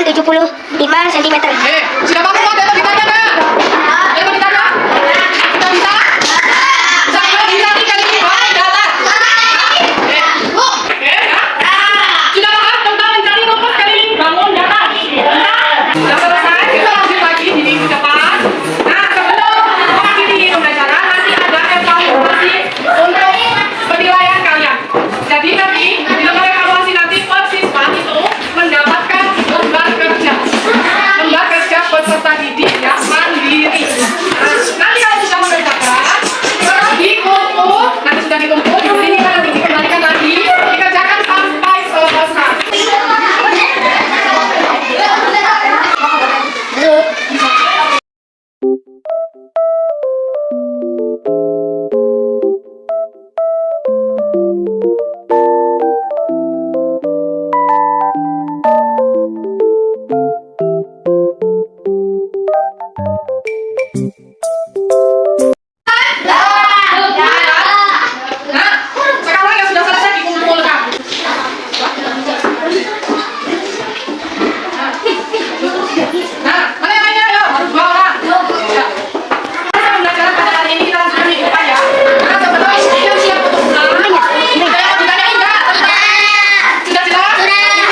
dengan 75 cm. Sudah mampu ada yang ditanya nggak? Ada yang ditanya? Sudah bisa? Sampai bisa nih kali ini bawah ke atas. Oke, ya. Sudah paham tentang mencari rumput keliling bangun datar? Sudah selesai, kita lanjut lagi di minggu depan. Nah, sebelum mengakhiri pembelajaran, nanti ada evaluasi untuk penilaian kalian. Jadi nanti di lembar evaluasi nanti per siswa itu mendapatkan lembar kerja peserta didik yang mandiri. Nah, nanti kalau sudah mengerjakan, terus dikumpul, nanti sudah dikumpul, ini nanti dikembalikan lagi, dikerjakan sampai selesai. Nah, sekarang yang sudah selesai dikumpulkan. Nah, mana yang lainnya? Ayo, harus 2 orang. Ya. Pembelajaran pada hari ini kita lanjutkan minggu depan ya. Nah, sebelum siap-siap untuk pulang, ada yang mau ditanyain nggak? Sudah jelas?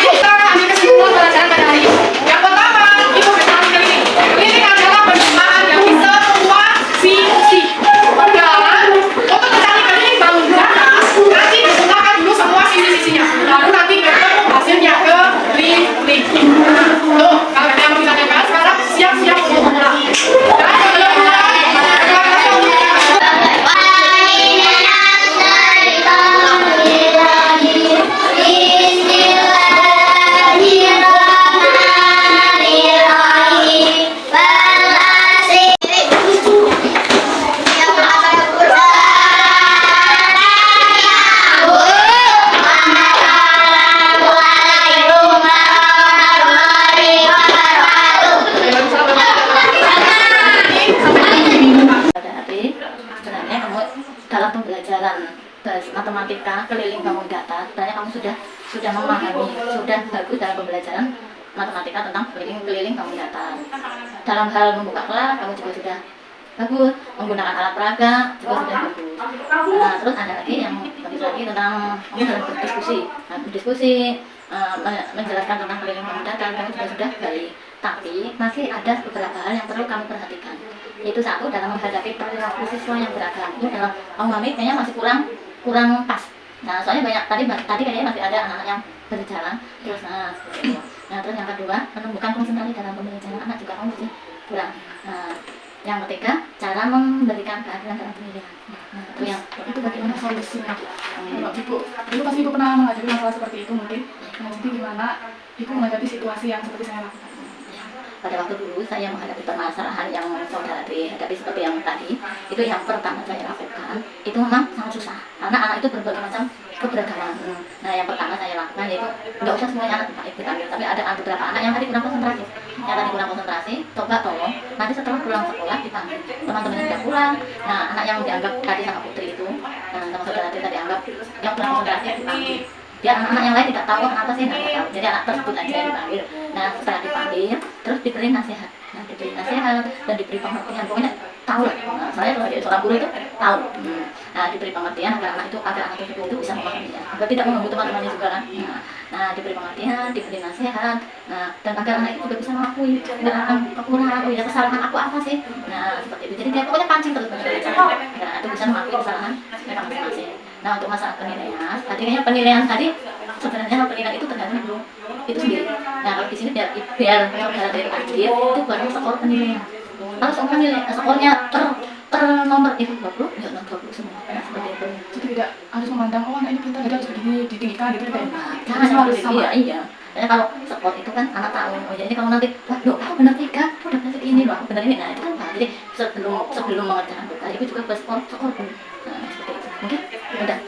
Kita ambil kesimpulan pelajaran pada hari ini. Yang pertama, itu bertani keliling. Keliling adalah penerimaan dari semua sisi. Dan untuk mencari keliling bangun data, nanti digunakan dulu semua sisi-sisinya. Lalu nanti ketemu hasilnya keliling. Tuh, kalau ada yang mau ditanyakan, sekarang siap-siap untuk pulang. Dan sebelum pulang, sebenarnya kamu dalam pembelajaran matematika keliling bangun data, sebenarnya kamu sudah memahami, sudah bagus dalam pembelajaran matematika tentang keliling bangun data. Dalam hal membuka kelas kamu juga sudah bagus, menggunakan alat peraga juga sudah bagus. Nah, terus ada lagi yang lebih lagi tentang kamu dalam berdiskusi, menjelaskan tentang keliling bangun data, kamu juga sudah baik. Tapi masih ada beberapa hal yang perlu kami perhatikan. Yaitu satu, dalam menghadapi perilaku siswa yang beragam. Ini dalam memahami kayaknya masih kurang pas. Nah, soalnya tadi kayaknya masih ada anak-anak yang berjalan terus seperti itu. Nah, terus yang kedua, menumbuhkan konsentrasi dalam pembelajaran anak juga kamu masih kurang. Nah, yang ketiga, cara memberikan keadilan dalam pendidikan. Nah, itu bagaimana solusinya? Kalau ibu pasti ibu pernah menghadapi masalah seperti itu mungkin. Nah, jadi gimana ibu menghadapi situasi yang seperti saya lakukan? Pada waktu dulu saya menghadapi permasalahan yang saudara hadapi seperti yang tadi, itu yang pertama saya lakukan itu memang sangat susah karena anak itu berbagai macam keberagaman. Nah, yang pertama saya lakukan yaitu nggak usah semuanya anak dipanggil, tapi ada beberapa anak yang tadi kurang konsentrasi. Coba tolong nanti setelah pulang sekolah dipanggil teman-temannya sudah pulang. Nah, anak yang dianggap tadi sama putri itu, sama saudara tadi anggap yang kurang konsentrasi dipanggil. Biar anak-anak yang lain tidak tahu kenapa sih, nggak tahu. Jadi anak tersebut aja yang dipanggil. Nah, setelah dipanggil, terus diberi nasihat. Nah, diberi nasihat dan diberi pengertian. Pokoknya tahu lah. Nah, saya sebagai seorang guru itu tahu. Nah, diberi pengertian agar anak tersebut itu bisa memahaminya. Agar tidak mengganggu teman-temannya juga kan. Nah, diberi pengertian, diberi nasihat. Nah, dan agar anak itu juga bisa mengakui kekurangan aku ya, kesalahan aku apa sih. Nah, seperti itu. Jadi dia pokoknya pancing terus belajar. Nah, itu bisa mengakui kesalahan mereka masing-masing. Nah, untuk masalah penilaian, tadinya penilaian tadi sebenarnya penilaian itu tergantung guru itu sendiri. Nah, kalau di sini biar saudara dari hadir itu baru skor penilaian. Kalau skornya nomor itu 20, ya 20 semua. Nah, seperti itu. Jadi tidak harus memandang anak ini pintar, jadi harus ditinggikan gitu kan? Jangan harus sama. Iya. Karena kalau skor itu kan anak tahu. Oh, jadi kalau nanti, waduh, aku benar 3, aku dapat segini loh, aku benar ini. Nah, itu kan jadi sebelum mengerjakan buka, ibu juga berskor dulu. Nah, seperti itu. Mungkin udah.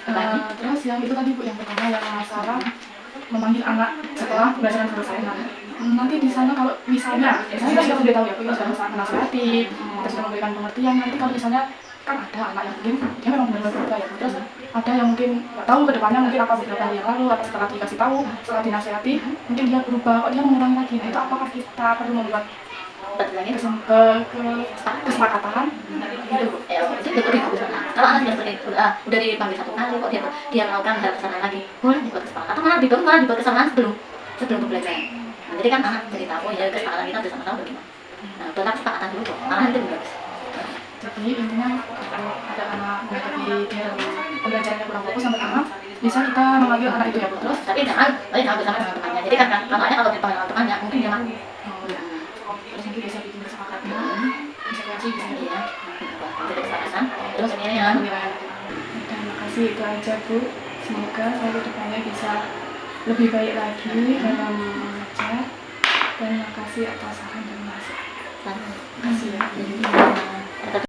Terus yang itu tadi Bu, yang pertama yang masalah memanggil anak setelah pembelajaran selesai. Nah, nanti di sana kalau misalnya kita sudah tahu ya, kita sudah menasihati, kita sudah memberikan pengertian. Nanti kalau misalnya kan ada anak yang mungkin dia memang benar-benar berubah ya, terus ada yang mungkin nggak tahu kedepannya mungkin apa beberapa hari yang lalu atau setelah dikasih tahu, setelah dinasihati mungkin dia berubah, kok dia mengulangi lagi. Nah itu apakah kita perlu membuat kesepakatan itu lebih bagus mana? Kalau anak sudah seperti itu, udah dipanggil satu kali kok dia melakukan hal kesalahan lagi, boleh dibuat kesepakatan, malah dibuat kesalahan sebelum pembelajaran. Nah, jadi kan anak jadi tahu ya kesepakatan kita bersama-sama bagaimana. Nah, buat kesepakatan dulu kok, malah itu lebih bagus. Jadi intinya kalau ada anak menghadapi dia dalam pembelajarannya kurang fokus sampai anak, bisa kita memanggil anak itu ya Bu. Terus Tapi jangan bersama dengan temannya. Jadi kan contohnya kalau dipanggil dengan temannya mungkin dia malu. terus nanti bisa bikin kesepakatan, konsekuensi bisa Iya, jadi kesepakatan. Terus sendirinya penilaian. Terima kasih, itu aja Bu. Semoga saya kedepannya bisa lebih baik lagi dalam mengajar. Dan terima kasih atas saran dan masukan. dan Terima kasih ya.